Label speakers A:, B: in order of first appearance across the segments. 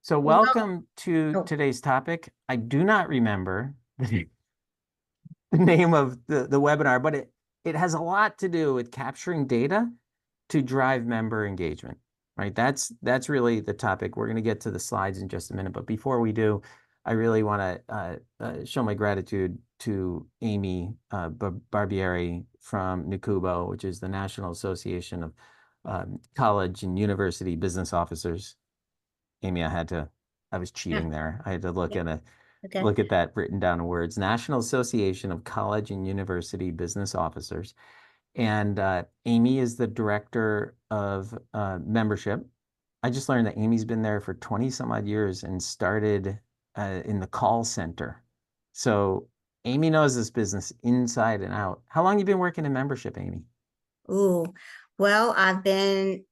A: So
B: Well,
A: welcome to
B: oh,
A: today's topic. I do not remember the name of the webinar, but it has a lot to do with capturing data to drive member engagement, right? That's really the topic. We're going to get to the slides in just a minute, but before we do, I really want to show my gratitude to Amy Barbieri from NACUBO, which is the National Association of College and University Business Officers. Amy, I was
B: yeah,
A: cheating there. I had to
B: yeah, okay.
A: look at that written down in words. National Association of College and University Business Officers. And Amy is the director of membership. I just learned that Amy's been there for 20 some odd years and started in the call center. So Amy knows this business inside and out. How long you been working in membership, Amy?
B: Ooh, well, I've been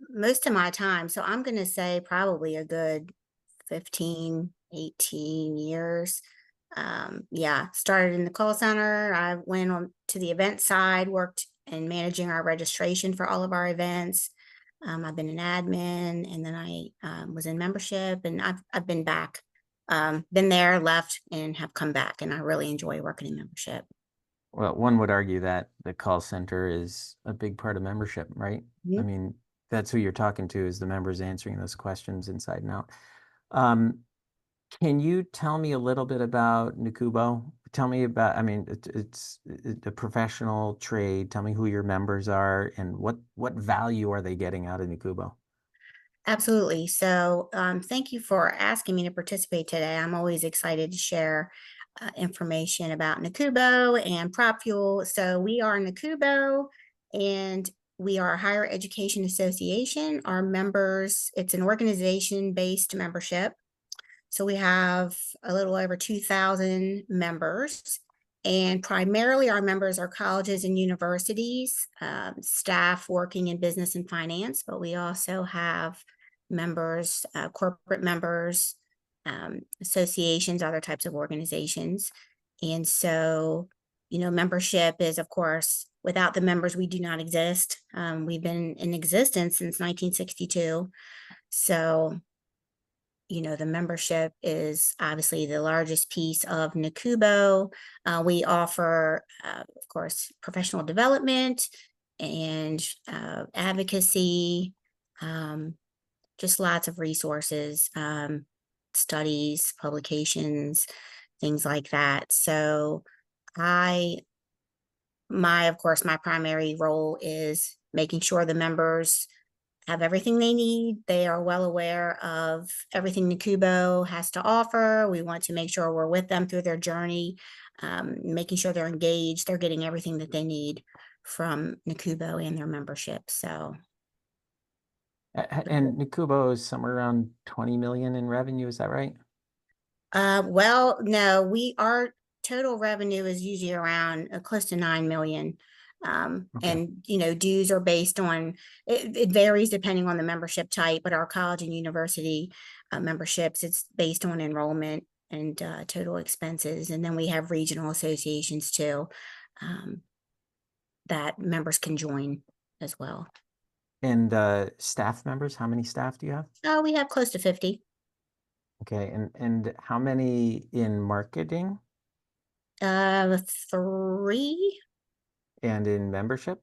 B: most of my time, so I'm going to say probably a good 15, 18 years. Yeah, started in the call center. I went on to the event side, worked in managing our registration for all of our events. I've been an admin, and then I was in membership, and I've been back, been there, left, and have come back, and I really enjoy working in membership.
A: Well, one would argue that the call center is a big part of membership, right? I
B: Mhm.
A: mean, that's who you're talking to is the members answering those questions inside and out. Um, can you tell me a little bit about Nakubo? Tell me about, I mean, it's a professional trade. Tell me who your members are and what value are they getting out of Nakubo?
B: Absolutely. So, thank you for asking me to participate today. I'm always excited to share information about Nakubo and Prop Fuel. So, we are Nakubo and we are a higher education association. Our members, it's an organization based membership. So, we have a little over 2,000 members. And primarily, our members are colleges and universities, staff working in business and finance, but we also have members, corporate members, associations, other types of organizations. And so, membership is, of course, without the members, we do not exist. We've been in existence since 1962. So, the membership is obviously the largest piece of Nakubo. We offer, of course, professional development and advocacy, um, just lots of resources, studies, publications, things like that. So I, of course, my primary role is making sure the members have everything they need. They are well aware of everything Nakubo has to offer. We want to make sure we're with them through their journey, making sure they're engaged, they're getting everything that they need from Nakubo and their membership. So,
A: And Nakubo is somewhere around 20 million in revenue, is that right?
B: well, no, our total revenue is usually around close to 9 million.
A: Okay.
B: And dues are based on it varies depending on the membership type, but our college and university memberships, it's based on enrollment and total expenses. And then we have regional associations too, um, that members can join as well.
A: And staff members, how many staff do you have?
B: We have close to 50.
A: Okay, and how many in marketing
B: Three,
A: and in membership?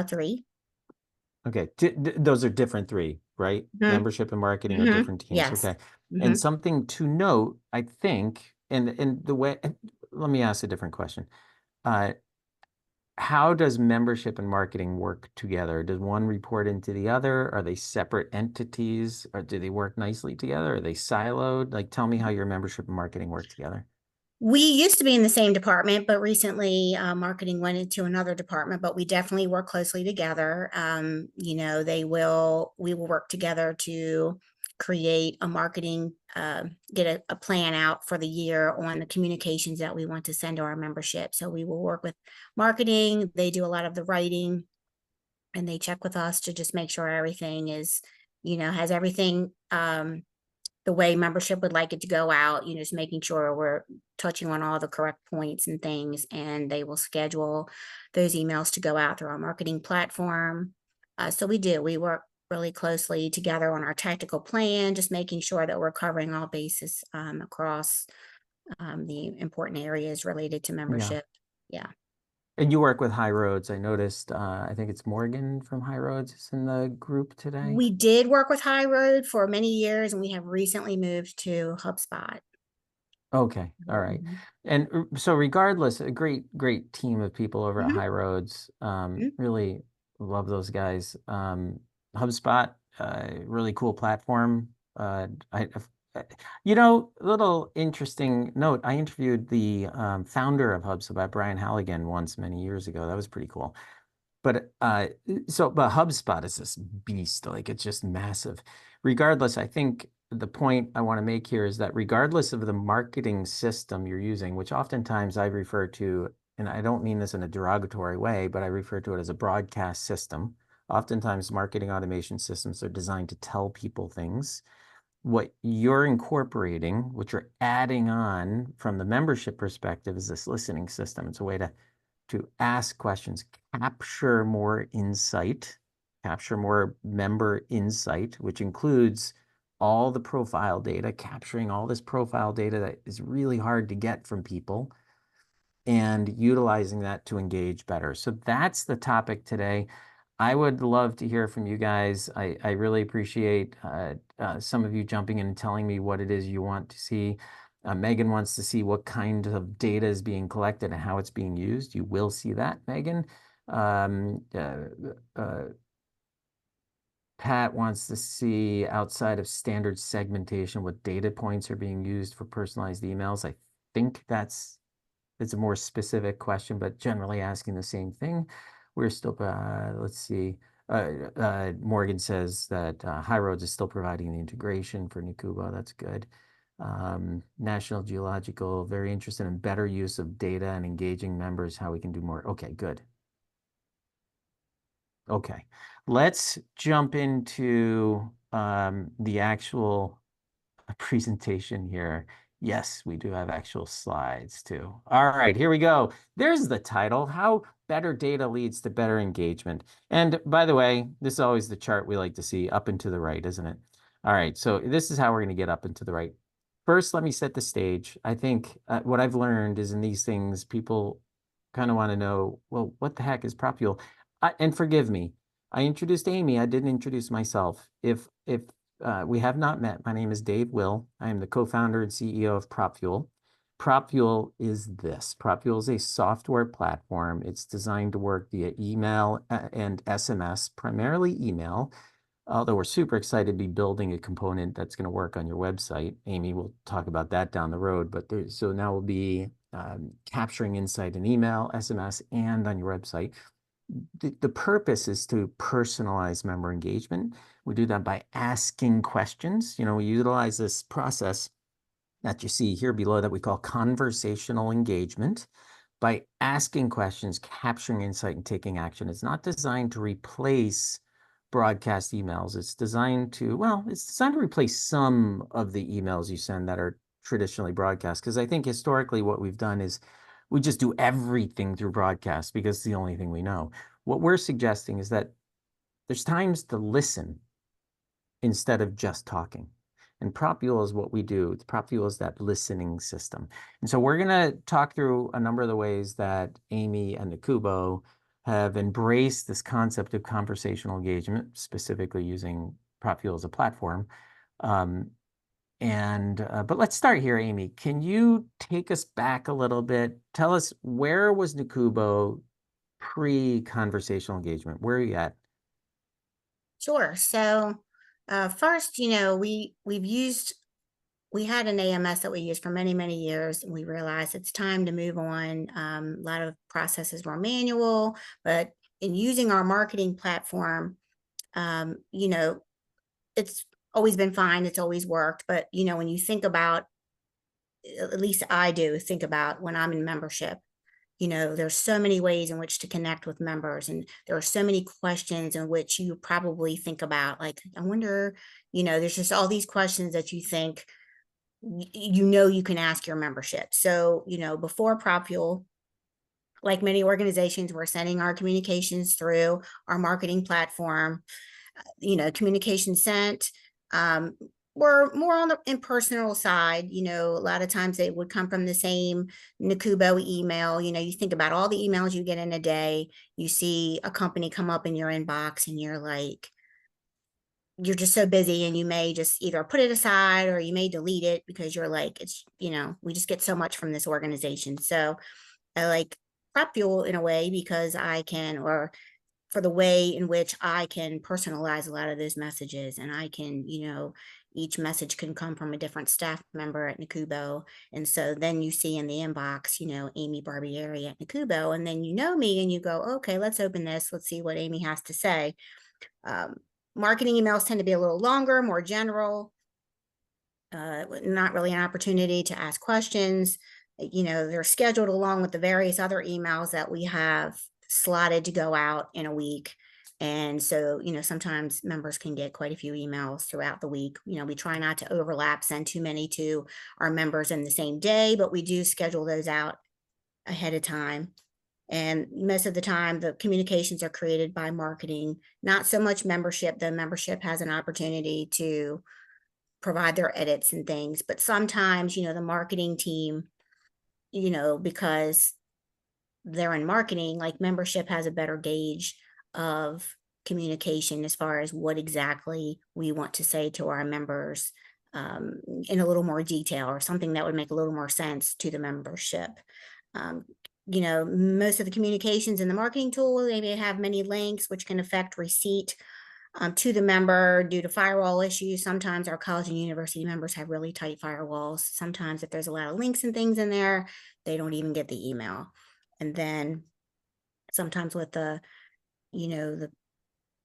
B: three.
A: Okay, those are different three, right?
B: Mm-hmm.
A: Membership and marketing are
B: Mm-hmm.
A: different teams.
B: Yes.
A: Okay. And
B: Mm-hmm.
A: something to note, I think, and the way, let me ask a different question. Uh, how does membership and marketing work together? Does one report into the other? Are they separate entities? Or do they work nicely together? Are they siloed? Like, tell me how your membership and marketing work together.
B: We used to be in the same department, but recently marketing went into another department, but we definitely work closely together. We will work together to create a marketing, get a plan out for the year on the communications that we want to send to our membership. So we will work with marketing. They do a lot of the writing and they check with us to just make sure everything is, has everything, the way membership would like it to go out, just making sure we're touching on all the correct points and things, and they will schedule those emails to go out through our marketing platform. So we do. We work really closely together on our tactical plan, just making sure that we're covering all bases across the important areas related to
A: Yeah.
B: membership. Yeah.
A: And you work with High Roads. I noticed, I think it's Morgan from High Roads is in the group today.
B: We did work with High Road for many years, and we have recently moved to HubSpot.
A: Okay. All right.
B: Mhm.
A: And so regardless, a great team of people over at
B: Mhm.
A: High Roads.
B: Mhm.
A: Really love those guys. HubSpot, really cool platform. Little interesting note. I interviewed the founder of HubSpot, Brian Halligan, once many years ago. That was pretty cool. But HubSpot is this beast, like it's just massive. Regardless, I think the point I want to make here is that regardless of the marketing system you're using, which oftentimes I refer to, and I don't mean this in a derogatory way, but I refer to it as a broadcast system. Oftentimes, marketing automation systems are designed to tell people things. What you're incorporating, what you're adding on from the membership perspective, is this listening system. It's a way to ask questions, capture more insight, capture more member insight, which includes all the profile data, capturing all this profile data that is really hard to get from people and utilizing that to engage better. So that's the topic today. I would love to hear from you guys. I really appreciate some of you jumping in and telling me what it is you want to see. Megan wants to see what kind of data is being collected and how it's being used. You will see that, Megan. Um, uh, uh, Pat wants to see outside of standard segmentation what data points are being used for personalized emails. I think it's a more specific question, but generally asking the same thing. We're still, let's see. Morgan says that High Roads is still providing the integration for Nakubo. That's good. National Geological, very interested in better use of data and engaging members, how we can do more. Okay, good. Okay, let's jump into the actual presentation here. Yes, we do have actual slides too. All right, here we go. There's the title, How Better Data Leads to Better Engagement. And by the way, this is always the chart we like to see up and to the right, isn't it? All right, so this is how we're going to get up and to the right. First, let me set the stage. I think what I've learned is in these things, people kind of want to know, well, what the heck is PropFuel? And forgive me, I introduced Amy. I didn't introduce myself. If we have not met, my name is Dave Will. I am the co-founder and CEO of PropFuel. PropFuel is this. PropFuel is a software platform. It's designed to work via email and SMS, primarily email. Although we're super excited to be building a component that's going to work on your website. Amy will talk about that down the road. So now we'll be capturing insight in email, SMS, and on your website. The purpose is to personalize member engagement. We do that by asking questions. We utilize this process that you see here below that we call conversational engagement by asking questions, capturing insight, and taking action. It's not designed to replace broadcast emails. It's designed to replace some of the emails you send that are traditionally broadcast. Because I think historically what we've done is we just do everything through broadcast because it's the only thing we know. What we're suggesting is that there's times to listen instead of just talking. And PropFuel is what we do. PropFuel is that listening system. And so we're going to talk through a number of the ways that Amy and Nakubo have embraced this concept of conversational engagement, specifically using PropFuel as a platform. But let's start here, Amy. Can you take us back a little bit? Tell us, where was Nakubo pre-conversational engagement? Where are you at?
B: Sure. So first, we had an AMS that we used for many, many years, and we realized it's time to move on. A lot of processes were manual, but in using our marketing platform, it's always been fine. It's always worked. But, when you think about, at least I do think about when I'm in membership, there's so many ways in which to connect with members, and there are so many questions in which you probably think about, like, I wonder, there's just all these questions that you think, you can ask your membership. So, before PropFuel, like many organizations, we're sending our communications through our marketing platform. Communication sent, were more on the impersonal side. A lot of times they would come from the same NACUBO email. You think about all the emails you get in a day, you see a company come up in your inbox and you're just so busy, and you may just either put it aside or you may delete it because you're like, we just get so much from this organization. So I like PropFuel in a way because I can, or for the way in which I can personalize a lot of those messages, and I can, each message can come from a different staff member at NACUBO. And so then you see in the inbox, Amy Barbieri at NACUBO, and then you know me and you go, okay, let's open this. Let's see what Amy has to say. Marketing emails tend to be a little longer, more general, not really an opportunity to ask questions. They're scheduled along with the various other emails that we have slotted to go out in a week. And so, sometimes members can get quite a few emails throughout the week. We try not to overlap, send too many to our members in the same day, but we do schedule those out ahead of time. And most of the time, the communications are created by marketing, not so much membership. The membership has an opportunity to provide their edits and things. But sometimes, the marketing team, because they're in marketing, like membership has a better gauge of communication as far as what exactly we want to say to our members in a little more detail, or something that would make a little more sense to the membership. Most of the communications in the marketing tool, they may have many links, which can affect receipt to the member due to firewall issues. Sometimes our college and university members have really tight firewalls. Sometimes if there's a lot of links and things in there, they don't even get the email. And then sometimes with the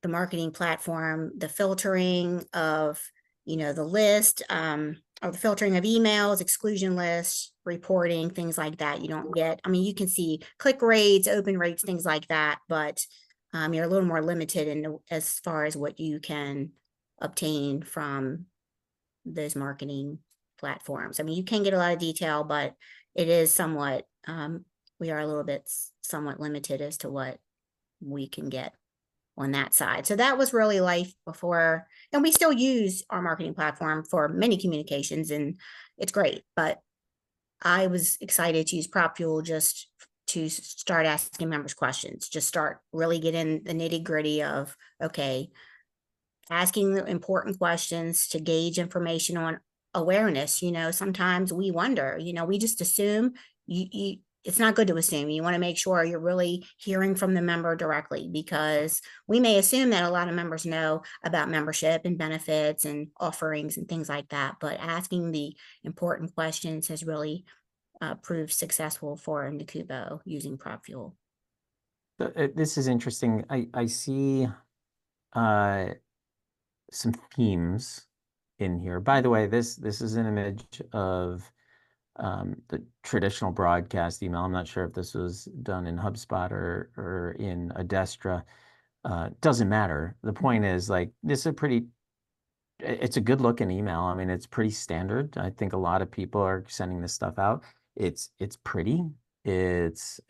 B: marketing platform, the filtering of, the list, or the filtering of emails, exclusion lists, reporting, things like that. You don't get, you can see click rates, open rates, things like that, but you're a little more limited as far as what you can obtain from those marketing platforms. You can get a lot of detail, but it is somewhat, we are a little bit somewhat limited as to what we can get on that side. So that was really life before, and we still use our marketing platform for many communications, and it's great. But I was excited to use PropFuel just to start asking members questions, just start really getting the nitty gritty of, okay, asking the important questions to gauge information on awareness. Sometimes we wonder, we just assume it's not good to assume. You want to make sure you're really hearing from the member directly, because we may assume that a lot of members know about membership and benefits and offerings and things like that, but asking the important questions has really proved successful for NACUBO using PropFuel.
A: This is interesting. I see some themes in here. By the way, this is an image of the traditional broadcast email. I'm not sure if this was done in HubSpot or in Adestra. Doesn't matter. The point is, like, this is it's a good looking email. It's pretty standard. I think a lot of people are sending this stuff out. It's pretty. It's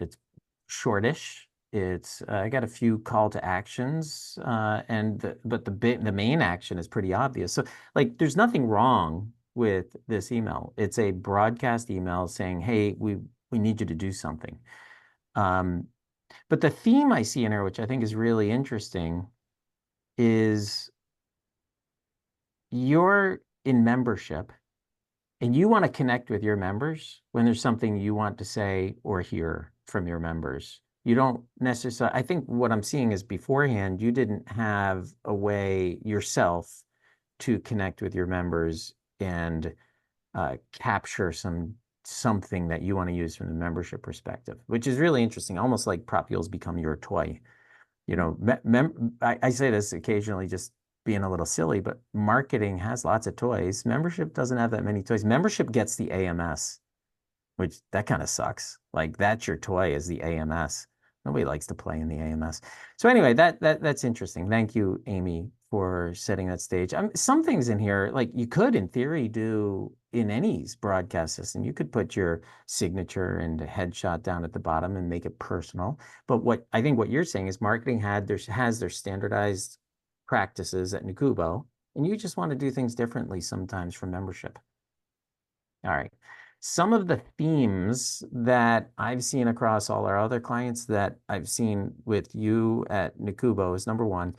A: shortish. I got a few call to actions, but the main action is pretty obvious. So, like, there's nothing wrong with this email. It's a broadcast email saying, hey, we need you to do something. But the theme I see in here, which I think is really interesting, is you're in membership and you want to connect with your members when there's something you want to say or hear from your members. You don't necessarily, I think what I'm seeing is beforehand, you didn't have a way yourself to connect with your members and capture something that you want to use from the membership perspective, which is really interesting. Almost like PropFuel's become your toy. I say this occasionally, just being a little silly, but marketing has lots of toys. Membership doesn't have that many toys. Membership gets the AMS, which that kind of sucks. Like, that's your toy, is the AMS. Nobody likes to play in the AMS. So anyway, that's interesting. Thank you, Amy, for setting that stage. Some things in here, like, you could, in theory, do in any broadcast system. You could put your signature and a headshot down at the bottom and make it personal. But what I think what you're saying is marketing has their standardized practices at Nakubo, and you just want to do things differently sometimes for membership. All right. Some of the themes that I've seen across all our other clients that I've seen with you at Nakubo is number one,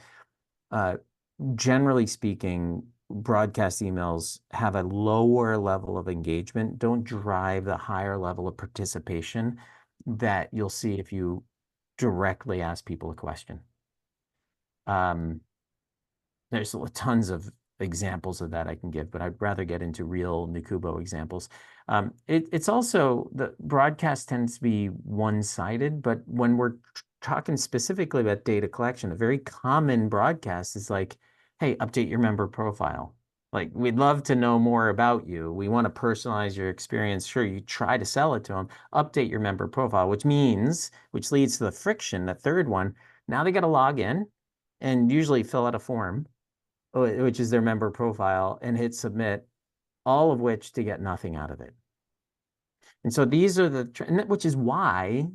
A: generally speaking, broadcast emails have a lower level of engagement, don't drive the higher level of participation that you'll see if you directly ask people a question. There's tons of examples of that I can give, but I'd rather get into real Nakubo examples. It's also, the broadcast tends to be one-sided, but when we're talking specifically about data collection, a very common broadcast is like, hey, update your member profile. Like, we'd love to know more about you. We want to personalize your experience. Sure, you try to sell it to them. Update your member profile, which leads to the friction, the third one. Now they got to log in and usually fill out a form, which is their member profile, and hit submit, all of which to get nothing out of it. And so these are which is why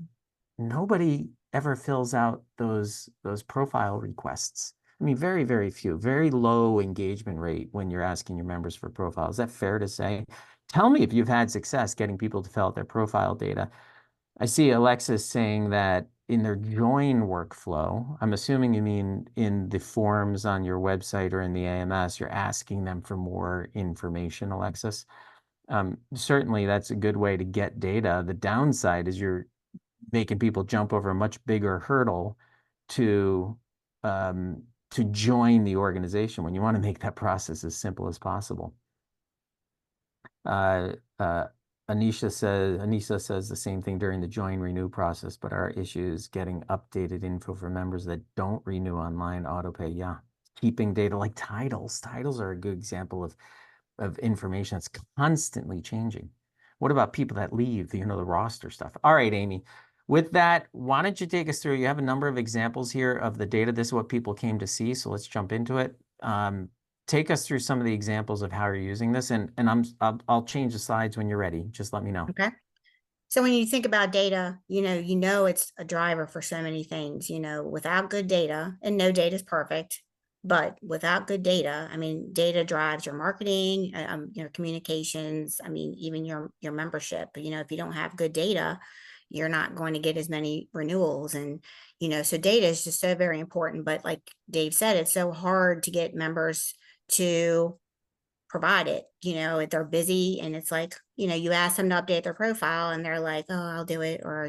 A: nobody ever fills out those profile requests. I mean, very, very few, very low engagement rate when you're asking your members for profiles. Is that fair to say? Tell me if you've had success getting people to fill out their profile data. I see Alexis saying that in their join workflow, I'm assuming you mean in the forms on your website or in the AMS, you're asking them for more information, Alexis. Certainly that's a good way to get data. The downside is you're making people jump over a much bigger hurdle to join the organization when you want to make that process as simple as possible. Anisha says the same thing during the join renew process, but our issue is getting updated info for members that don't renew online autopay. Yeah, keeping data like titles. Titles are a good example of information that's constantly changing. What about people that leave, the roster stuff? All right, Amy. With that, why don't you take us through? You have a number of examples here of the data. This is what people came to see, so let's jump into it. Take us through some of the examples of how you're using this, and I'll change the slides when you're ready. Just let me know.
B: Okay. So when you think about data, you know it's a driver for so many things. Without good data, and no data is perfect, but without good data, I mean, data drives your marketing, your communications. I mean, even your membership. If you don't have good data, you're not going to get as many renewals. And so data is just so very important. But like Dave said, it's so hard to get members to provide it. They're busy, and it's like, you ask them to update their profile and they're like, oh, I'll do it, or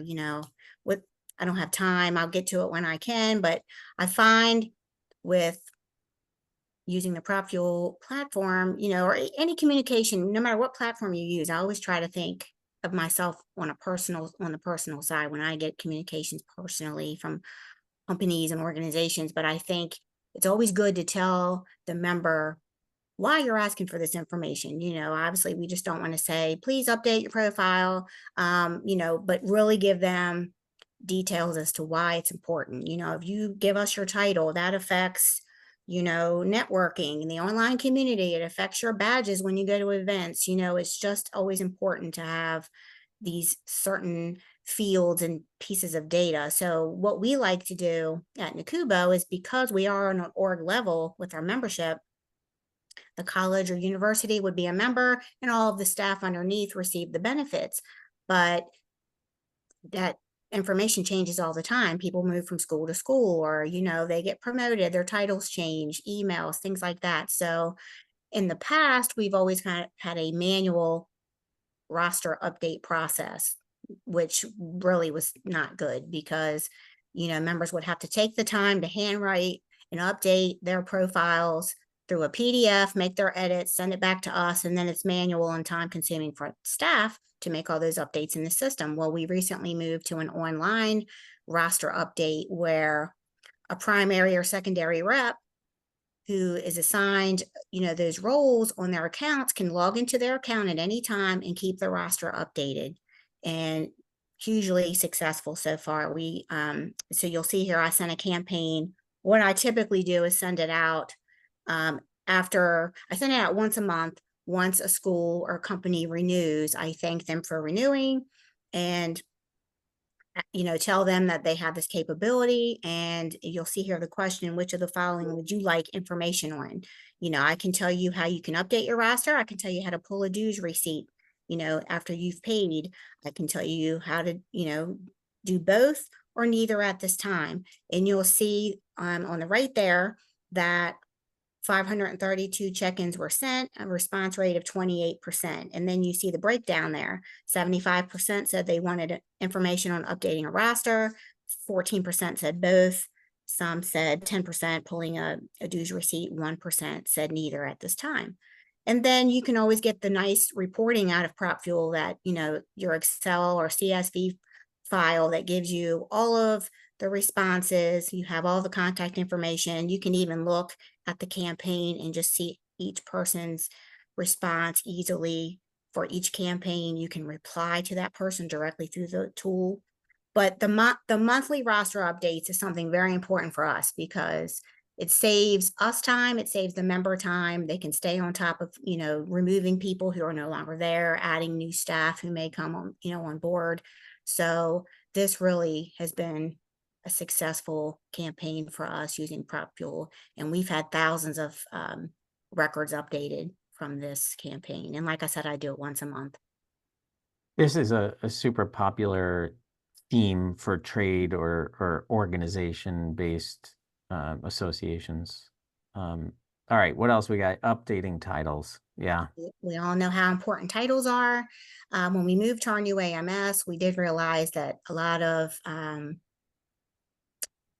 B: what, I don't have time, I'll get to it when I can. But I find with using the PropFuel platform, or any communication, no matter what platform you use, I always try to think of myself on the personal side when I get communications personally from companies and organizations. But I think it's always good to tell the member why you're asking for this information. Obviously we just don't want to say, please update your profile, but really give them details as to why it's important. If you give us your title, that affects, networking in the online community. It affects your badges when you go to events. It's just always important to have these certain fields and pieces of data. So what we like to do at Nakubo is, because we are on an org level with our membership, the college or university would be a member and all of the staff underneath receive the benefits. But that information changes all the time. People move from school to school, or, they get promoted, their titles change, emails, things like that. So in the past, we've always kind of had a manual roster update process, which really was not good, because, members would have to take the time to handwrite and update their profiles through a PDF, make their edits, send it back to us, and then it's manual and time consuming for staff to make all those updates in the system. Well, we recently moved to an online roster update where a primary or secondary rep who is assigned, those roles on their accounts can log into their account at any time and keep the roster updated, and hugely successful so far. So you'll see here, I sent a campaign. What I typically do is send it out after I send it out once a month. Once a school or company renews, I thank them for renewing, and tell them that they have this capability, and you'll see here the question, which of the following would you like information on? I can tell you how you can update your roster. I can tell you how to pull a dues receipt, after you've paid. I can tell you how to, do both or neither at this time. And you'll see on the right there that 532 check-ins were sent, a response rate of 28%. And then you see the breakdown there. 75% said they wanted information on updating a roster. 14% said both. Some said 10% pulling a dues receipt. 1% said neither at this time. And then you can always get the nice reporting out of PropFuel that, your Excel or CSV file that gives you all of the responses. You have all the contact information. You can even look at the campaign and just see each person's response easily. For each campaign, you can reply to that person directly through the tool. But the monthly roster updates is something very important for us because it saves us time, it saves the member time. They can stay on top of, removing people who are no longer there, adding new staff who may come on, on board. So this really has been a successful campaign for us using PropFuel, and we've had thousands of records updated from this campaign. And like I said, I do it once a month.
A: This is a super popular theme for trade or organization-based associations. All right, what else we got? Updating titles. Yeah.
B: We all know how important titles are. When we moved to our new AMS, we did realize that a lot of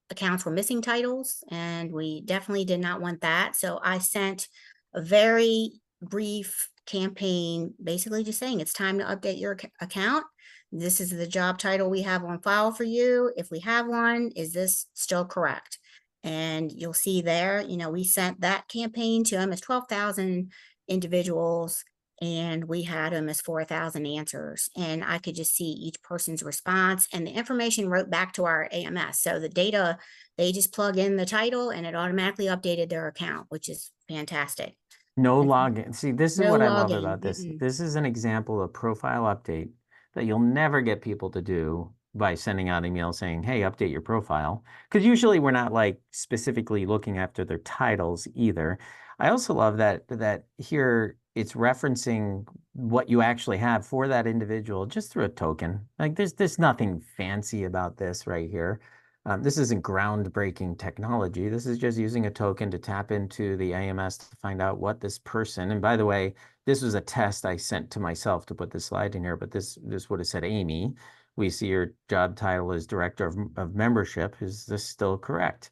B: accounts were missing titles, and we definitely did not want that. So I sent a very brief campaign, basically just saying it's time to update your account. This is the job title we have on file for you. If we have one, is this still correct? And you'll see there, we sent that campaign to almost 12,000 individuals, and we had almost 4,000 answers. And I could just see each person's response, and the information wrote back to our AMS. So the data, they just plug in the title and it automatically updated their account, which is fantastic.
A: No login. See, this is
B: No
A: what I love
B: login.
A: about this. This is an example of profile update that you'll never get people to do by sending out emails saying, hey, update your profile. Because usually we're not like specifically looking after their titles either. I also love that here it's referencing what you actually have for that individual just through a token. Like there's nothing fancy about this right here. This isn't groundbreaking technology. This is just using a token to tap into the AMS to find out what this person, and by the way, this was a test I sent to myself to put this slide in here, but this would have said Amy. We see your job title is Director of Membership. Is this still correct?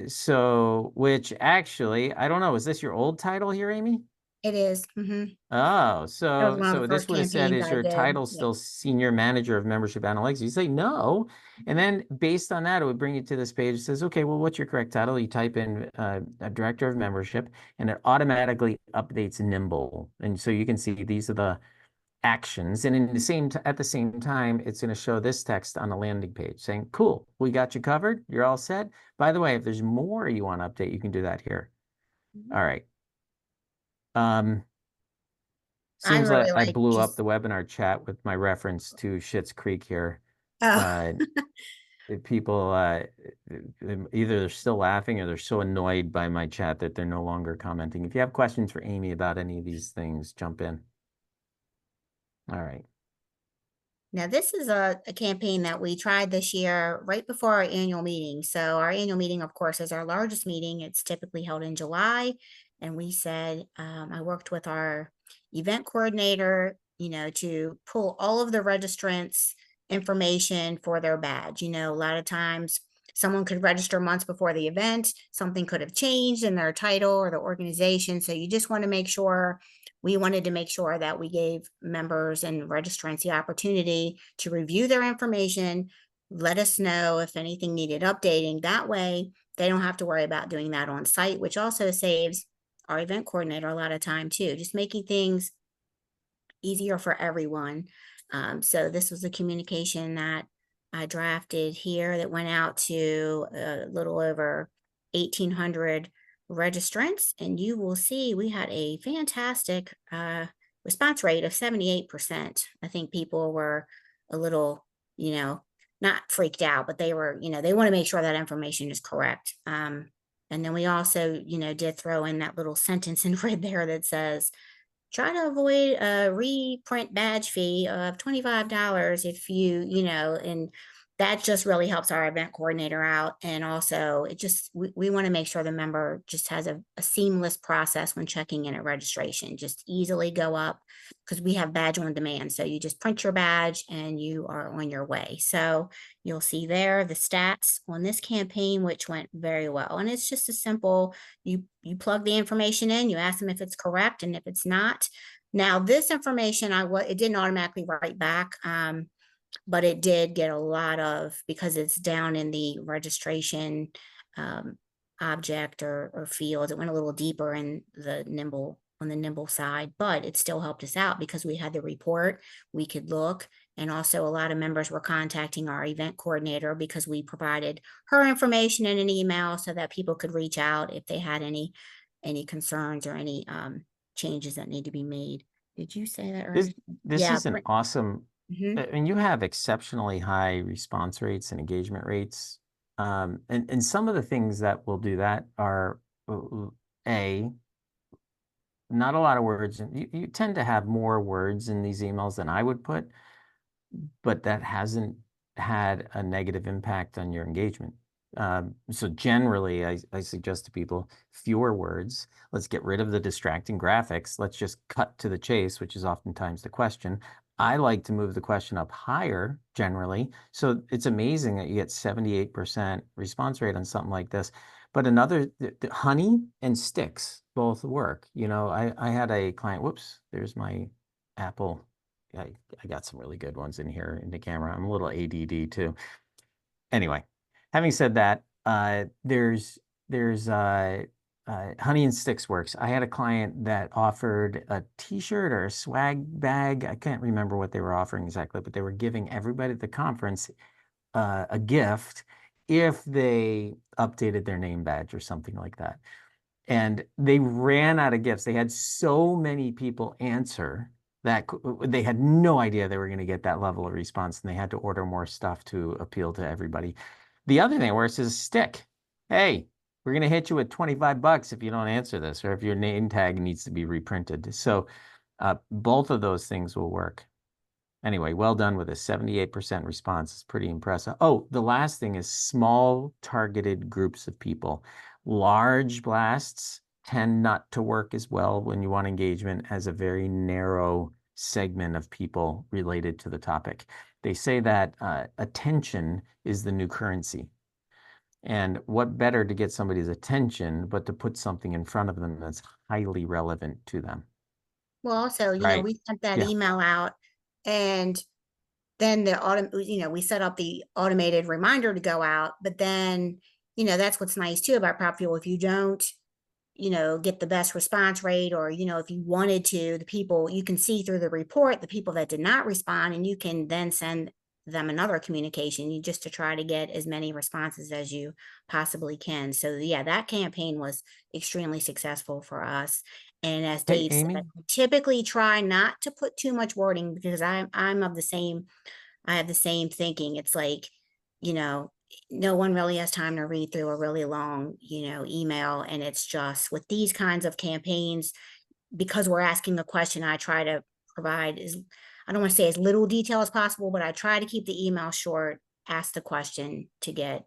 A: So, which actually, I don't know, is this your old title here, Amy?
B: It is.
A: Oh,
B: That was
A: so
B: one of the
A: this
B: first
A: would have said,
B: campaigns
A: is
B: I
A: your
B: did.
A: title
B: Yeah.
A: still Senior Manager of Membership Analytics? You say no. And then based on that, it would bring you to this page. It says, okay, well, what's your correct title? You type in a Director of Membership, and it automatically updates Nimble. And so you can see these are the actions. And in at the same time, it's going to show this text on the landing page saying, cool, we got you covered. You're all set. By the way, if there's more you want to update, you can do that here. All right. Seems
B: really
A: like I
B: like
A: blew up
B: just,
A: the webinar chat with my reference to Schitt's Creek here.
B: oh,
A: People either they're still laughing or they're so annoyed by my chat that they're no longer commenting. If you have questions for Amy about any of these things, jump in. All right.
B: now this is a campaign that we tried this year right before our annual meeting. So our annual meeting, of course, is our largest meeting. It's typically held in July. And we said, I worked with our event coordinator, to pull all of the registrants' information for their badge. A lot of times someone could register months before the event, something could have changed in their title or the organization. So you just want to make sure, we wanted to make sure that we gave members and registrants the opportunity to review their information, let us know if anything needed updating. That way, they don't have to worry about doing that on site, which also saves our event coordinator a lot of time too, just making things easier for everyone. So this was a communication that I drafted here that went out to a little over 1,800 registrants, and you will see we had a fantastic response rate of 78%. I think people were a little, not freaked out, but they were, they want to make sure that information is correct. And then we also, did throw in that little sentence in red there that says, try to avoid a reprint badge fee of $25 if and that just really helps our event coordinator out. And also we want to make sure the member just has a seamless process when checking in at registration, just easily go up because we have badge on demand. So you just print your badge and you are on your way. So you'll see there the stats on this campaign, which went very well. And it's just a simple, you plug the information in, you ask them if it's correct, and if it's not. Now this information, it didn't automatically write back, but it did get a lot of, because it's down in the registration object or field. It went a little deeper in the Nimble side, but it still helped us out because we had the report, we could look. And also a lot of members were contacting our event coordinator because we provided her information in an email so that people could reach out if they had any concerns or any changes that need to be made. Did you say that right?
A: This
B: Yeah.
A: is an awesome,
B: Mhm.
A: and you have exceptionally high response rates and engagement rates. And some of the things that will do that are not a lot of words. You tend to have more words in these emails than I would put, but that hasn't had a negative impact on your engagement. So generally, I suggest to people fewer words. Let's get rid of the distracting graphics. Let's just cut to the chase, which is oftentimes the question. I like to move the question up higher generally. So it's amazing that you get 78% response rate on something like this. But another, the honey and sticks both work. I had a client, whoops, there's my Apple. I got some really good ones in here in the camera. I'm a little ADD too. Anyway, having said that, there's Honey and Sticks works. I had a client that offered a t-shirt or a swag bag. I can't remember what they were offering exactly, but they were giving everybody at the conference a gift if they updated their name badge or something like that. And they ran out of gifts. They had so many people answer that they had no idea they were going to get that level of response, and they had to order more stuff to appeal to everybody. The other thing that works is a stick. Hey, we're going to hit you with $25 if you don't answer this, or if your name tag needs to be reprinted. So both of those things will work. Anyway, well done with a 78% response. It's pretty impressive. Oh, the last thing is small targeted groups of people. Large blasts tend not to work as well when you want engagement as a very narrow segment of people related to the topic. They say that attention is the new currency. And what better to get somebody's attention but to put something in front of them that's highly relevant to them.
B: Well, also,
A: Right.
B: we sent that
A: Yeah.
B: email out, and then we set up the automated reminder to go out, but then, that's what's nice too about PropFuel. If you don't, get the best response rate, or, if you wanted to, the people, you can see through the report, the people that did not respond, and you can then send them another communication, just to try to get as many responses as you possibly can. So yeah, that campaign was extremely successful for us. And as
A: Hey,
B: Dave said,
A: Amy.
B: I typically try not to put too much wording because I have the same thinking. It's like, no one really has time to read through a really long, email. And it's just with these kinds of campaigns, because we're asking a question, I try to provide I don't want to say as little detail as possible, but I try to keep the email short, ask the question to get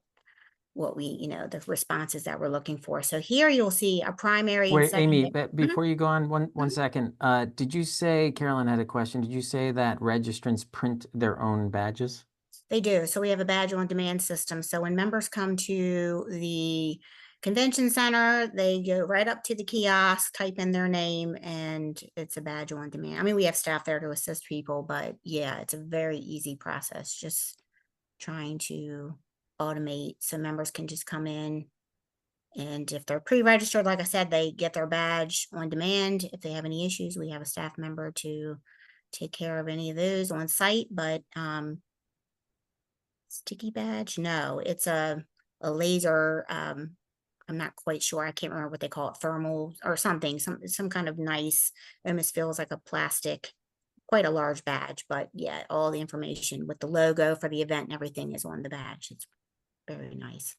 B: what the responses that we're looking for. So here you'll see a primary and
A: Wait, Amy,
B: secondary.
A: before you go on, one
B: Mhm.
A: second. Did you say, Carolyn had a question. Did you say that registrants print their own badges?
B: They do. So we have a badge on demand system. So when members come to the convention center, they go right up to the kiosk, type in their name, and it's a badge on demand. I mean, we have staff there to assist people, but yeah, it's a very easy process. Just trying to automate so members can just come in. And if they're pre-registered, like I said, they get their badge on demand. If they have any issues, we have a staff member to take care of any of those on site. But sticky badge? No, it's a laser. I'm not quite sure. I can't remember what they call it, thermal or something. Some kind of nice. Almost feels like a plastic quite a large badge, but yeah, all the information with the logo for the event and everything is on the badge. It's very nice.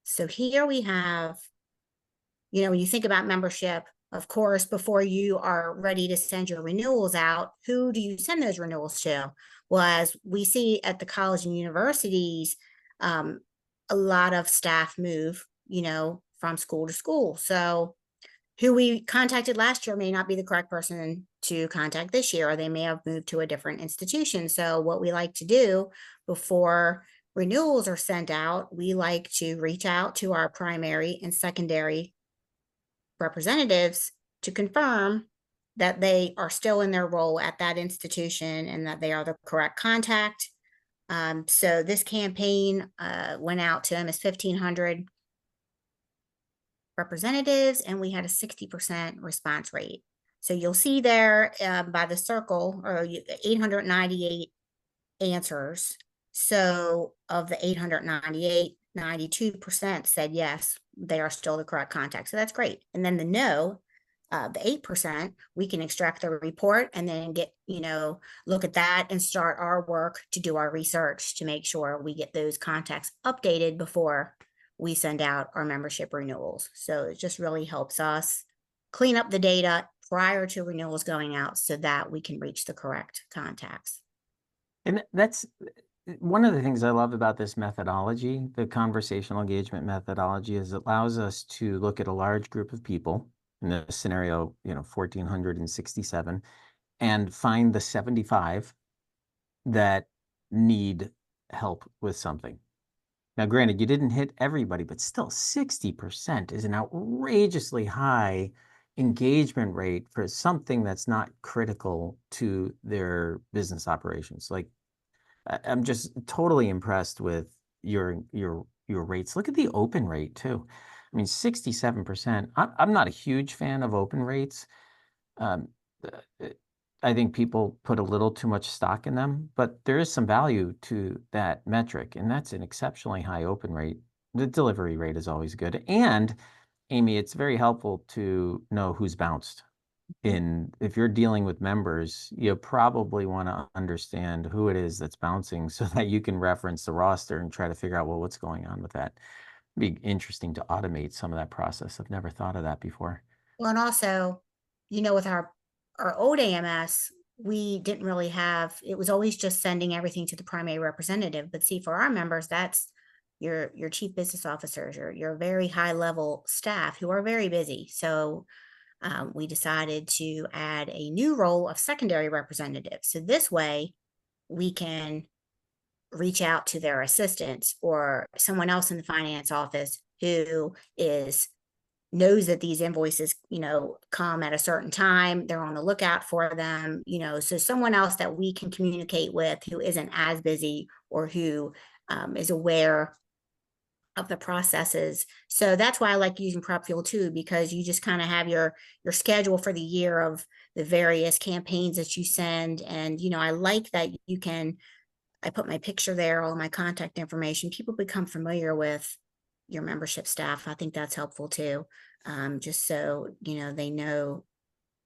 B: So here we have, when you think about membership, of course, before you are ready to send your renewals out, who do you send those renewals to? Well, as we see at the college and universities, a lot of staff move, from school to school. So who we contacted last year may not be the correct person to contact this year, or they may have moved to a different institution. So what we like to do before renewals are sent out, we like to reach out to our primary and secondary representatives to confirm that they are still in their role at that institution and that they are the correct contact. So this campaign went out to them as 1,500 representatives, and we had a 60% response rate. So you'll see there by the circle, 898 answers. So of the 898, 92% said yes, they are still the correct contact. So that's great. And then the no, the 8%, we can extract the report and then get, look at that and start our work to do our research to make sure we get those contacts updated before we send out our membership renewals. So it just really helps us clean up the data prior to renewals going out so that we can reach the correct contacts.
A: And that's one of the things I love about this methodology, the conversational engagement methodology, is it allows us to look at a large group of people, in this scenario, 1,467, and find the 75 that need help with something. Now, granted, you didn't hit everybody, but still 60% is an outrageously high engagement rate for something that's not critical to their business operations. Like, I'm just totally impressed with your rates. Look at the open rate too. I mean, 67%. I'm not a huge fan of open rates. I think people put a little too much stock in them, but there is some value to that metric, and that's an exceptionally high open rate. The delivery rate is always good. And Amy, it's very helpful to know who's bounced. If you're dealing with members, you probably want to understand who it is that's bouncing so that you can reference the roster and try to figure out, well, what's going on with that. It'd be interesting to automate some of that process. I've never thought of that before.
B: Well, and also, with our old AMS, we didn't really have, it was always just sending everything to the primary representative. But see, for our members, that's your chief business officers, your very high level staff who are very busy. So we decided to add a new role of secondary representative. So this way we can reach out to their assistants or someone else in the finance office who knows that these invoices, come at a certain time. They're on the lookout for them, so someone else that we can communicate with who isn't as busy or who is aware of the processes. So that's why I like using PropFuel too, because you just kind of have your schedule for the year of the various campaigns that you send. And, I like that I put my picture there, all my contact information. People become familiar with your membership staff. I think that's helpful too. Just so, they know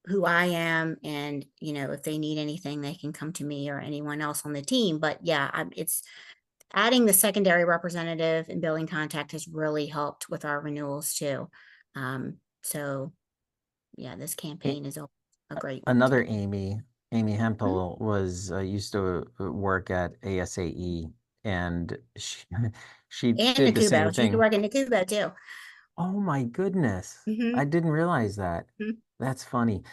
B: who I am, and, if they need anything, they can come to me or anyone else on the team. But yeah, it's adding the secondary representative and billing contact has really helped with our renewals too. So yeah, this campaign is a great one
A: Another
B: too.
A: Amy Hempel was used to work at ASAE, and she
B: And
A: did the same
B: Nakubo. She used to
A: thing.
B: work in Nakubo too.
A: Oh my goodness. I
B: Mm-hmm.
A: didn't realize that.
B: Mm-hmm.
A: That's funny.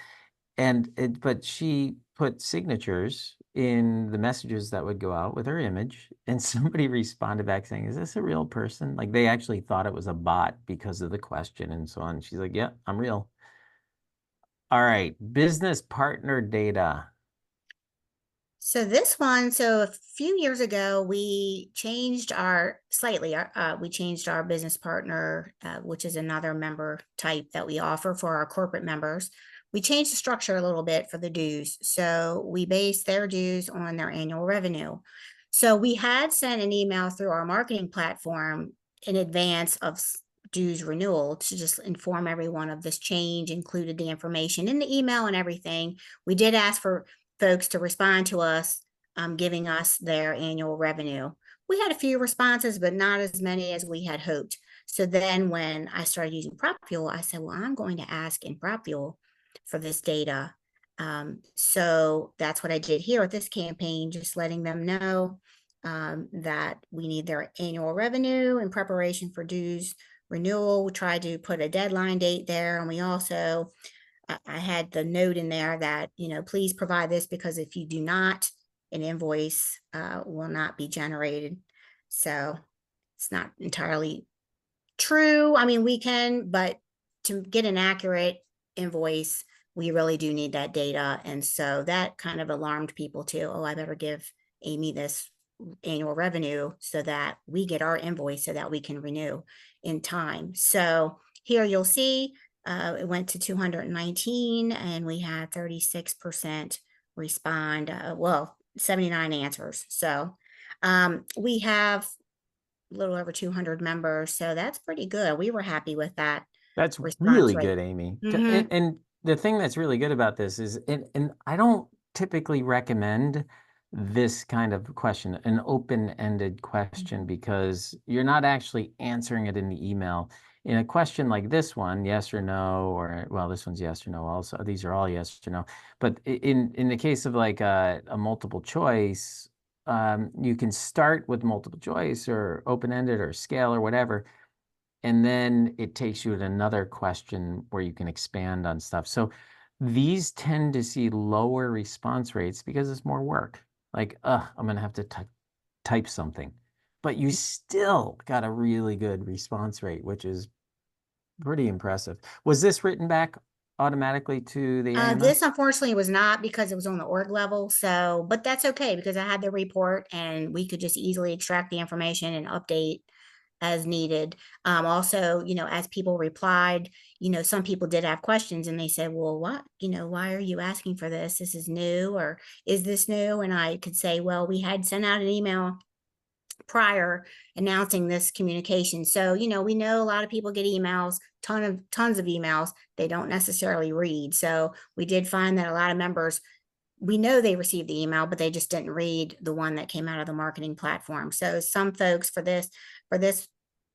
A: But she put signatures in the messages that would go out with her image, and somebody responded back saying, "Is this a real person?" Like they actually thought it was a bot because of the question and so on. She's like, "Yeah, I'm real." All right, business partner data.
B: So this one, so a few years ago, we changed we changed our business partner, which is another member type that we offer for our corporate members. We changed the structure a little bit for the dues. So we base their dues on their annual revenue. So we had sent an email through our marketing platform in advance of dues renewal to just inform everyone of this change, included the information in the email and everything. We did ask for folks to respond to us, giving us their annual revenue. We had a few responses, but not as many as we had hoped. So then when I started using PropFuel, I said, well, I'm going to ask in PropFuel for this data. So that's what I did here with this campaign, just letting them know that we need their annual revenue in preparation for dues renewal. We tried to put a deadline date there, and we also, I had the note in there that, please provide this, because if you do not, an invoice will not be generated. So it's not entirely true. I mean, we can, but to get an accurate invoice, we really do need that data. And so that kind of alarmed people too. Oh, I better give Amy this annual revenue so that we get our invoice so that we can renew in time. So here you'll see it went to 219 and we had 36% respond. Well, 79 answers. So we have a little over 200 members. So that's pretty good. We were happy with that
A: That's
B: response
A: really
B: rate.
A: good, Amy.
B: Mhm.
A: And the thing that's really good about this is, and I don't typically recommend this kind of question, an open-ended question, because you're not actually answering it in the email. In a question like this one, yes or no, or well, this one's yes or no also. These are all yes or no. But in the case of like a multiple choice, you can start with multiple choice or open-ended or scale or whatever. And then it takes you to another question where you can expand on stuff. So these tend to see lower response rates because it's more work. Like, I'm going to have to type something. But you still got a really good response rate, which is pretty impressive. Was this written back automatically to the AMS?
B: This unfortunately was not, because it was on the org level. So, but that's okay, because I had the report and we could just easily extract the information and update as needed. Also, as people replied, some people did have questions and they said, well, what, why are you asking for this? This is new, or is this new? And I could say, well, we had sent out an email prior announcing this communication. So, we know a lot of people get emails, tons of emails they don't necessarily read. So we did find that a lot of members, we know they received the email, but they just didn't read the one that came out of the marketing platform. So some folks for this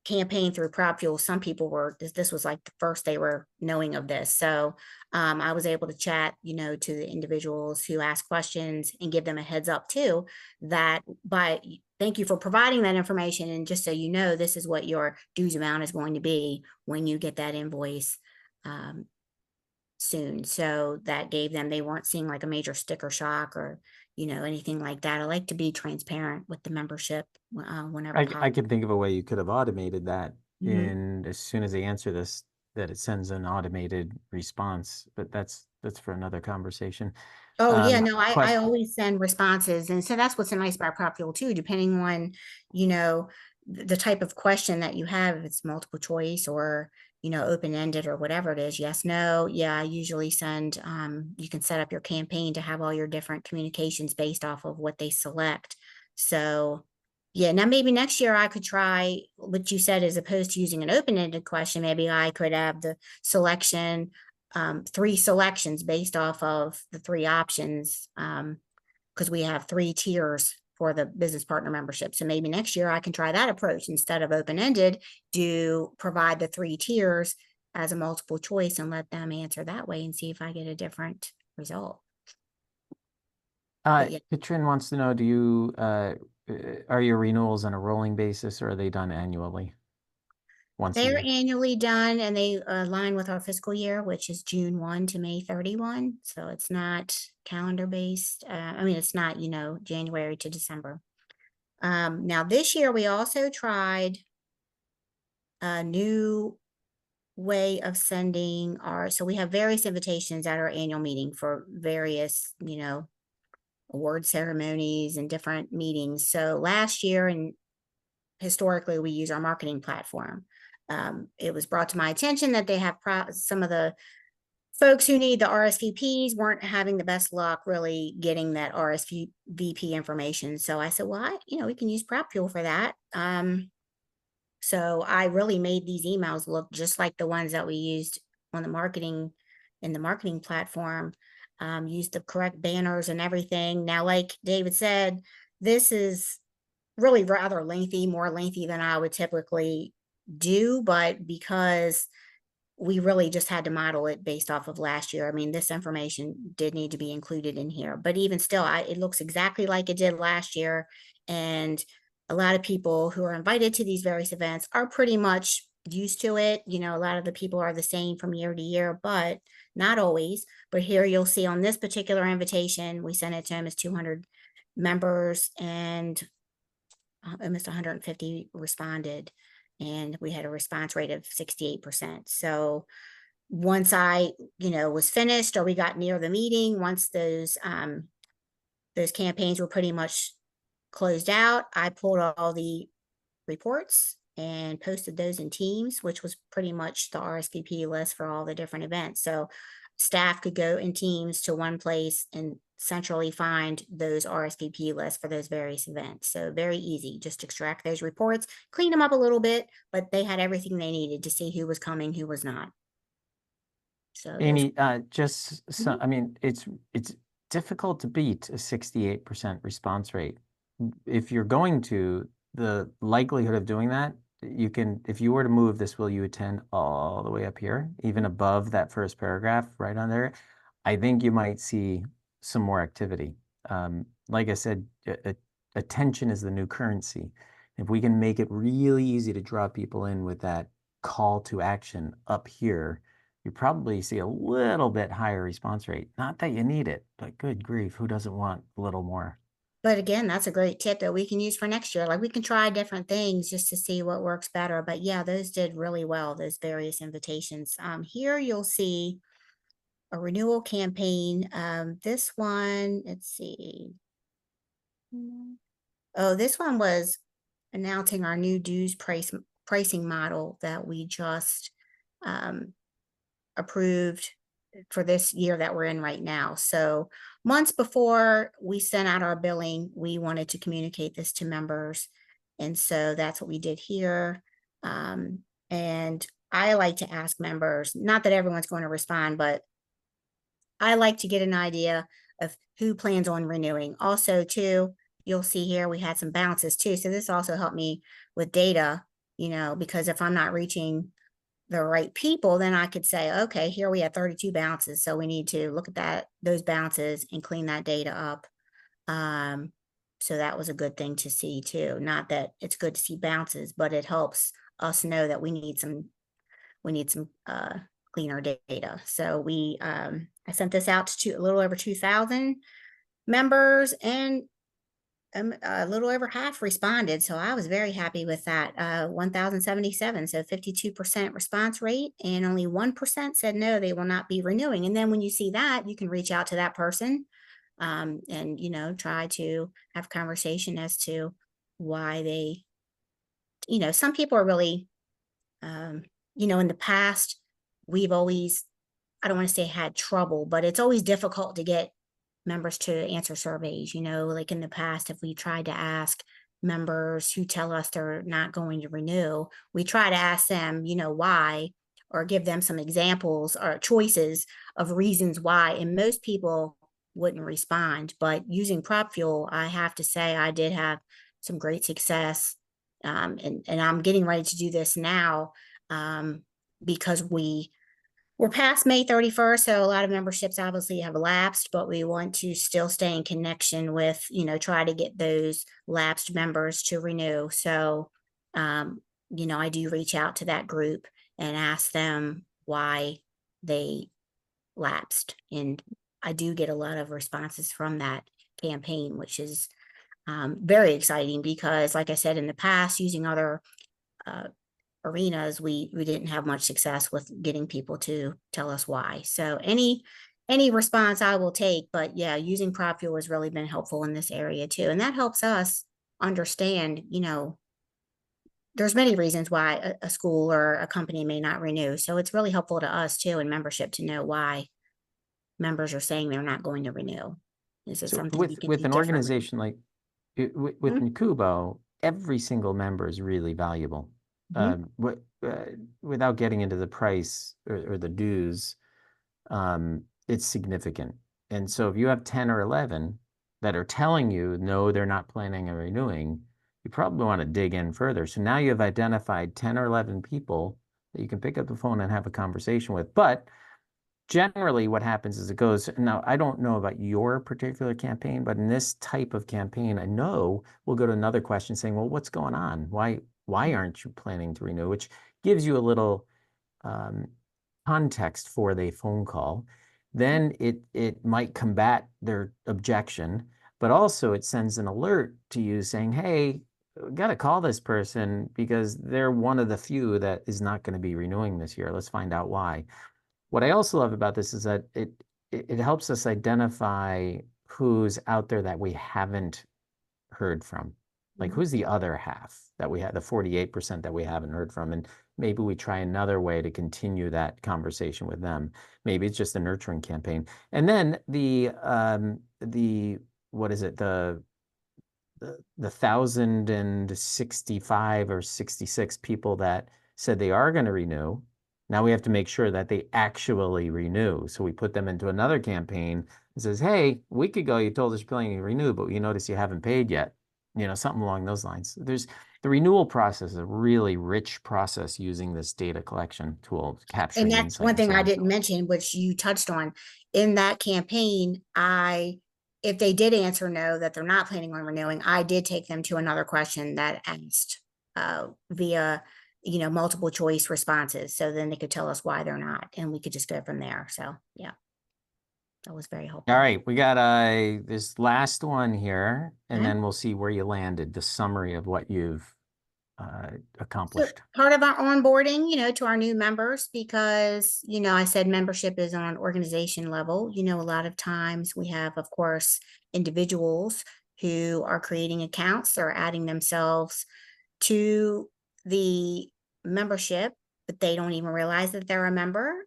B: campaign through PropFuel, some people were, this was like the first they were knowing of this. So I was able to chat, to the individuals who asked questions and give them a heads up too, that thank you for providing that information. And just so you know, this is what your dues amount is going to be when you get that invoice soon. So that gave them, they weren't seeing like a major sticker shock or, anything like that. I like to be transparent with the membership whenever
A: I
B: possible.
A: can think of a way you could have automated that
B: Mhm.
A: in as soon as they answer this, that it sends an automated response, but that's for another conversation.
B: Oh, yeah, no, I
A: Question.
B: always send responses. And so that's what's so nice about PropFuel too, depending on, you know, the type of question that you have, if it's multiple choice or, open-ended or whatever it is, yes, no. Yeah, I usually send, you can set up your campaign to have all your different communications based off of what they select. So yeah, now maybe next year I could try what you said, as opposed to using an open-ended question, maybe I could have the selection, 3 selections based off of the 3 options, because we have 3 tiers for the business partner membership. So maybe next year I can try that approach instead of open-ended, do provide the 3 tiers as a multiple choice and let them answer that way and see if I get a different result. But yeah,
A: Katrin wants to know, do you, are your renewals on a rolling basis or are they done annually? Once a
B: they're
A: year?
B: annually done and they align with our fiscal year, which is June 1 to May 31. So it's not calendar based. I mean, it's not, January to December. Now this year we also tried a new way of sending so we have various invitations at our annual meeting for various, award ceremonies and different meetings. So last year, and historically, we use our marketing platform. It was brought to my attention that they have some of the folks who need the RSVPs weren't having the best luck really getting that RSVP information. So I said, well, we can use PropFuel for that. So I really made these emails look just like the ones that we used on in the marketing platform, used the correct banners and everything. Now, like David said, this is really rather lengthy, more lengthy than I would typically do, but because we really just had to model it based off of last year. I mean, this information did need to be included in here, but even still, it looks exactly like it did last year. And a lot of people who are invited to these various events are pretty much used to it. You know, a lot of the people are the same from year to year, but not always. But here you'll see on this particular invitation, we sent it to him as 200 members, and almost 150 responded, and we had a response rate of 68%. So once I, was finished, or we got near the meeting, once those campaigns were pretty much closed out, I pulled all the reports and posted those in Teams, which was pretty much the RSVP list for all the different events. So staff could go in Teams to one place and centrally find those RSVP lists for those various events. So very easy, just extract those reports, clean them up a little bit, but they had everything they needed to see who was coming, who was not. So those.
A: Amy, I mean, it's difficult to beat a 68% response rate. If you're going to, the likelihood of doing that, you can, if you were to move this, will you attend all the way up here, even above that first paragraph right on there, I think you might see some more activity. Like I said, attention is the new currency. If we can make it really easy to draw people in with that call to action up here, you probably see a little bit higher response rate. Not that you need it, but good grief, who doesn't want a little more?
B: But again, that's a great tip that we can use for next year. Like, we can try different things just to see what works better. But yeah, those did really well, those various invitations. Here you'll see a renewal campaign. This one, let's see. Oh, this one was announcing our new dues pricing model that we just approved for this year that we're in right now. So months before we sent out our billing, we wanted to communicate this to members. And so that's what we did here. And I like to ask members, not that everyone's going to respond, but I like to get an idea of who plans on renewing. Also, too, you'll see here we had some bounces too. So this also helped me with data, because if I'm not reaching the right people, then I could say, okay, here we have 32 bounces. So we need to look at those bounces and clean that data up. So that was a good thing to see too. Not that it's good to see bounces, but it helps us know that we need some cleaner data. So I sent this out to a little over 2,000 members, and a little over half responded. So I was very happy with that. 1,077, so 52% response rate, and only 1% said no, they will not be renewing. And then when you see that, you can reach out to that person, and try to have conversation as to why they, some people are really, in the past, we've always, I don't want to say had trouble, but it's always difficult to get members to answer surveys. Like in the past, if we tried to ask members who tell us they're not going to renew, we try to ask them, why, or give them some examples or choices of reasons why. And most people wouldn't respond. But using PropFuel, I have to say I did have some great success. And I'm getting ready to do this now, because we're past May 31st, so a lot of memberships obviously have lapsed, but we want to still stay in connection with, try to get those lapsed members to renew. So, I do reach out to that group and ask them why they lapsed. And I do get a lot of responses from that campaign, which is very exciting because, like I said, in the past, using other arenas, we didn't have much success with getting people to tell us why. So any response I will take, but yeah, using PropFuel has really been helpful in this area too. And that helps us understand, there's many reasons why a school or a company may not renew. So it's really helpful to us too in membership to know why members are saying they're not going to renew. Is it
A: So
B: something we can
A: with
B: do
A: an
B: differently?
A: organization like with
B: Mhm.
A: Nakubo, every single member is really valuable.
B: Mhm.
A: what without getting into the price or the dues, it's significant. And so if you have 10 or 11 that are telling you, no, they're not planning on renewing, you probably want to dig in further. So now you have identified 10 or 11 people that you can pick up the phone and have a conversation with. But generally what happens is it goes, now I don't know about your particular campaign, but in this type of campaign, I know we'll go to another question saying, well, what's going on? Why aren't you planning to renew? Which gives you a little um, context for the phone call. Then it might combat their objection, but also it sends an alert to you saying, hey, we got to call this person because they're one of the few that is not going to be renewing this year. Let's find out why. What I also love about this is that it helps us identify who's out there that we haven't heard from. Like
B: Mhm.
A: who's the other half that we had, the 48% that we haven't heard from? And maybe we try another way to continue that conversation with them. Maybe it's just a nurturing campaign. And then the what is it? The 1,065 or 66 people that said they are going to renew. Now we have to make sure that they actually renew. So we put them into another campaign that says, hey, a week ago you told us you're planning to renew, but you notice you haven't paid yet. Something along those lines. There's the renewal process is a really rich process using this data collection tool,
B: And
A: capturing
B: that's
A: insight
B: one
A: and
B: thing
A: so
B: I
A: on.
B: didn't mention, which you touched on. In that campaign, if they did answer no, that they're not planning on renewing, I did take them to another question that asked via, multiple choice responses. So then they could tell us why they're not, and we could just go from there. So yeah, that was very
A: All
B: helpful.
A: right, we got this last one here, and
B: Mhm.
A: then we'll see where you landed, the summary of what you've
B: So
A: accomplished.
B: part of our onboarding, to our new members, because, I said membership is on organization level. A lot of times we have, of course, individuals who are creating accounts or adding themselves to the membership, but they don't even realize that they're a member.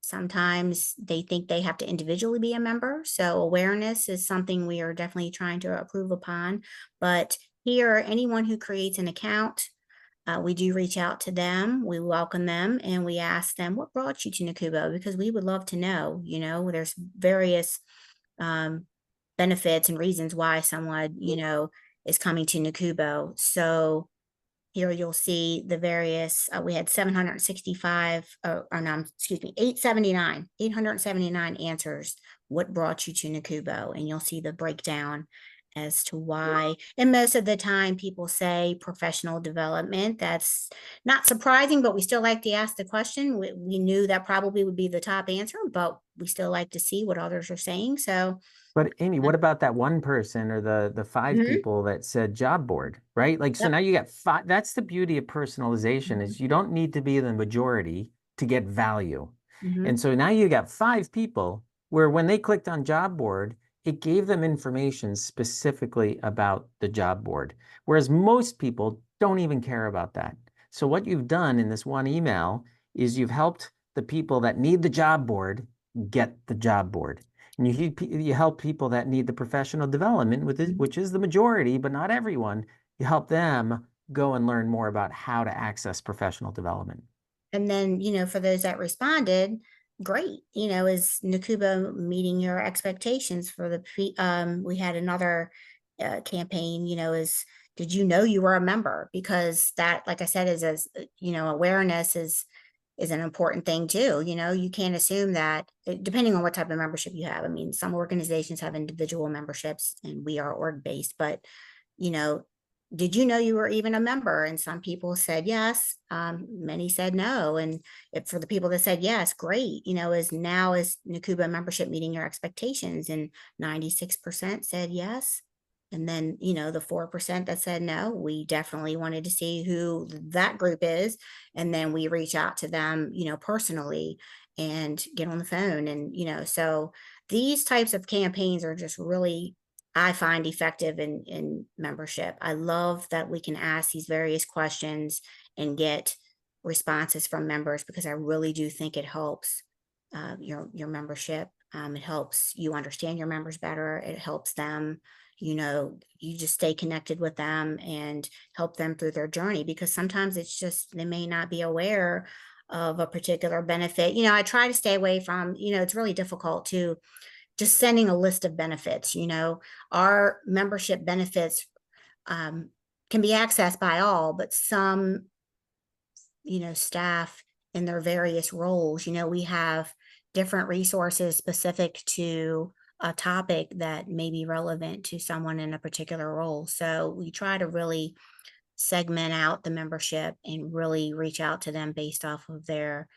B: Sometimes they think they have to individually be a member. So awareness is something we are definitely trying to improve upon. But here, anyone who creates an account, we do reach out to them, we welcome them, and we ask them, what brought you to Nakubo? Because we would love to know, there's various um, benefits and reasons why someone, is coming to Nakubo. So here you'll see the various, we had 765, or no, excuse me, 879 answers. What brought you to Nakubo? And you'll see the breakdown as to why. And most of the time people say professional development. That's not surprising, but we still like to ask the question. We knew that probably would be the top answer, but we still like to see what others are saying. So,
A: But Amy, what about that one person or the five
B: mhm,
A: people that said job board, right? Like, so
B: yep.
A: now you got five. That's the beauty of personalization
B: Mhm,
A: is you don't need to be the majority to get value. And
B: mhm,
A: so now you got five people where when they clicked on job board, it gave them information specifically about the job board, whereas most people don't even care about that. So what you've done in this one email is you've helped the people that need the job board get the job board. And you help people that need the professional development,
B: mhm.
A: which is the majority, but not everyone. You help them go and learn more about how to access professional development.
B: And then, for those that responded, great. Is Nakuba meeting your expectations for we had another campaign, is did you know you were a member? Because that, like I said, is as, awareness is an important thing too. You can't assume that depending on what type of membership you have. I mean, some organizations have individual memberships and we are org based, but you know, did you know you were even a member? And some people said yes. Many said no. And for the people that said yes, great. Is Nakuba membership meeting your expectations? And 96% said yes. And then, the 4% that said no, we definitely wanted to see who that group is. And then we reach out to them, personally and get on the phone. And, so these types of campaigns are just really, I find, effective in membership. I love that we can ask these various questions and get responses from members because I really do think it helps your membership. It helps you understand your members better. It helps them, you just stay connected with them and help them through their journey, because sometimes it's just they may not be aware of a particular benefit. I try to stay away from, it's really difficult to just sending a list of benefits. Our membership benefits um, can be accessed by all, but some, staff in their various roles, we have different resources specific to a topic that may be relevant to someone in a particular role. So we try to really segment out the membership and really reach out to them based off of their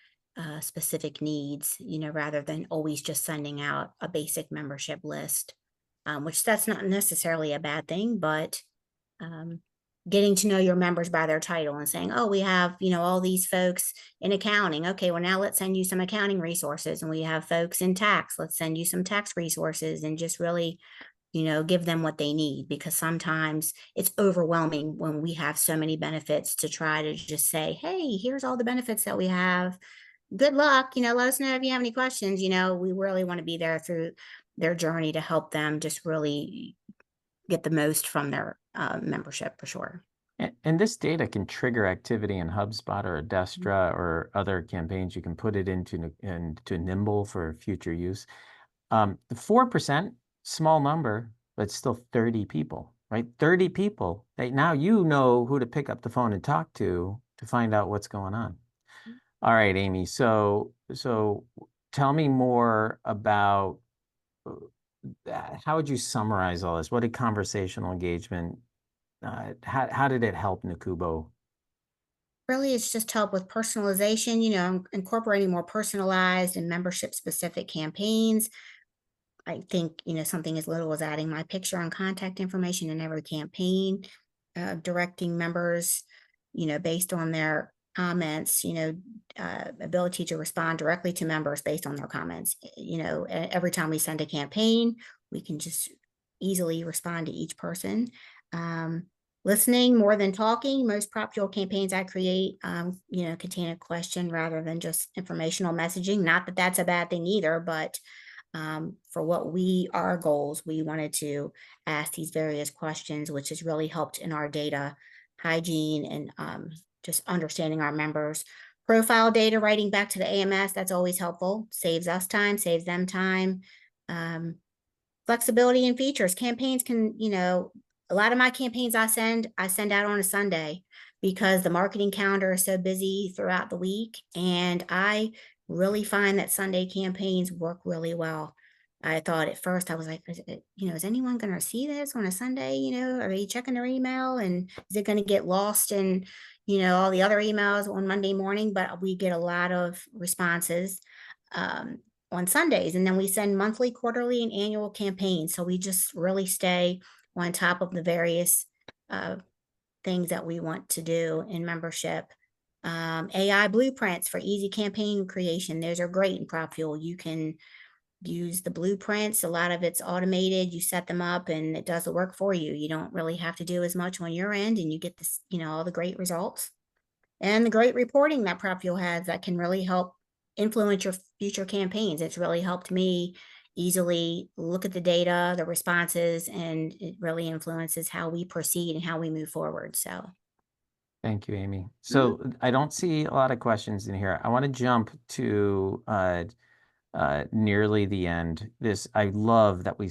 B: specific needs, rather than always just sending out a basic membership list, which that's not necessarily a bad thing, but um, getting to know your members by their title and saying, oh, we have, all these folks in accounting. Okay, well, now let's send you some accounting resources. And we have folks in tax. Let's send you some tax resources, and just really, give them what they need, because sometimes it's overwhelming when we have so many benefits to try to just say, hey, here's all the benefits that we have. Good luck. Let us know if you have any questions. We really want to be there through their journey to help them just really get the most from their membership for sure.
A: And this data can trigger activity in HubSpot or Adestra or other campaigns. You can put it into Nimble for future use. The 4%, small number, but still 30 people, right? 30 people. Now you know who to pick up the phone and talk to find out what's going on. All right, Amy. So tell me more about how would you summarize all this? What did conversational engagement, how did it help Nakubo?
B: Really, it's just help with personalization, incorporating more personalized and membership specific campaigns. I think, something as little as adding my picture and contact information in every campaign, directing members, based on their comments, ability to respond directly to members based on their comments. Every time we send a campaign, we can just easily respond to each person. Listening more than talking. Most PropFuel campaigns I create, contain a question rather than just informational messaging. Not that that's a bad thing either, but for our goals, we wanted to ask these various questions, which has really helped in our data hygiene and just understanding our members. Profile data, writing back to the AMS, that's always helpful. Saves us time, saves them time. Flexibility and features. Campaigns can, a lot of my campaigns I send out on a Sunday, because the marketing calendar is so busy throughout the week. And I really find that Sunday campaigns work really well. I thought at first, I was like, is anyone going to see this on a Sunday? Are they checking their email, and is it going to get lost in, all the other emails on Monday morning? But we get a lot of responses on Sundays. And then we send monthly, quarterly, and annual campaigns. So we just really stay on top of the various things that we want to do in membership. AI blueprints for easy campaign creation. Those are great in PropFuel. You can use the blueprints. A lot of it's automated. You set them up and it does the work for you. You don't really have to do as much on your end, and you get this, all the great results and the great reporting that PropFuel has that can really help influence your future campaigns. It's really helped me easily look at the data, the responses, and it really influences how we proceed and how we move forward. So
A: Thank you, Amy. So I don't see a lot of questions in here. I want to jump to nearly the end. I love that we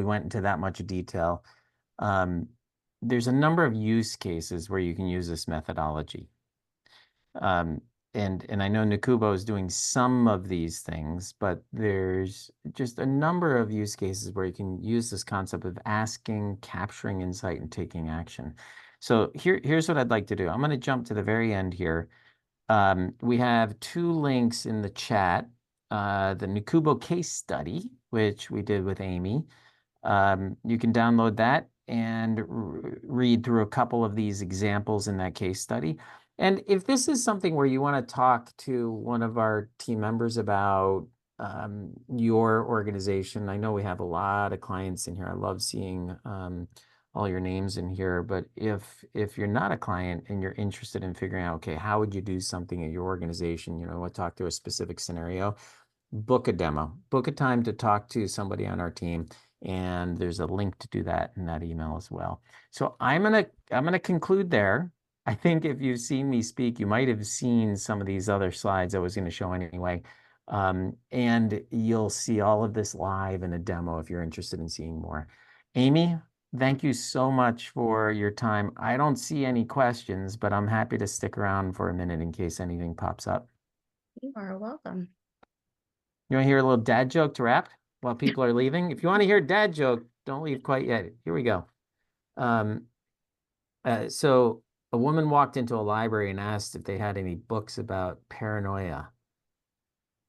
A: went into that much detail. There's a number of use cases where you can use this methodology. And I know Nakubo is doing some of these things, but there's just a number of use cases where you can use this concept of asking, capturing insight, and taking action. So here's what I'd like to do. I'm going to jump to the very end here. We have 2 links in the chat. The Nakubo case study, which we did with Amy. You can download that and read through a couple of these examples in that case study. And if this is something where you want to talk to one of our team members about your organization, I know we have a lot of clients in here. I love seeing all your names in here, but if you're not a client and you're interested in figuring out, okay, how would you do something at your organization, what talk to a specific scenario, book a demo, book a time to talk to somebody on our team. And there's a link to do that in that email as well. So I'm gonna conclude there. I think if you've seen me speak, you might have seen some of these other slides I was going to show anyway. And you'll see all of this live in a demo if you're interested in seeing more. Amy, thank you so much for your time. I don't see any questions, but I'm happy to stick around for a minute in case anything pops up.
B: You are welcome.
A: You want to hear a little dad joke to wrap while people are leaving? If you want to hear a dad joke, don't leave quite yet. Here we go. So a woman walked into a library and asked if they had any books about paranoia.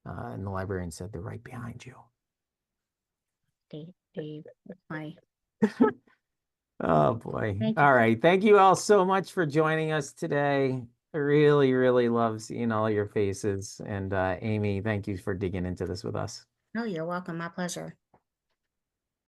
A: And the librarian said, they're right behind you.
B: Dave, that's funny.
A: Oh boy.
B: Thank you.
A: All right. Thank you all so much for joining us today. I really, really love seeing all your faces. And Amy, thank you for digging into this with us.
B: No, you're welcome. My pleasure.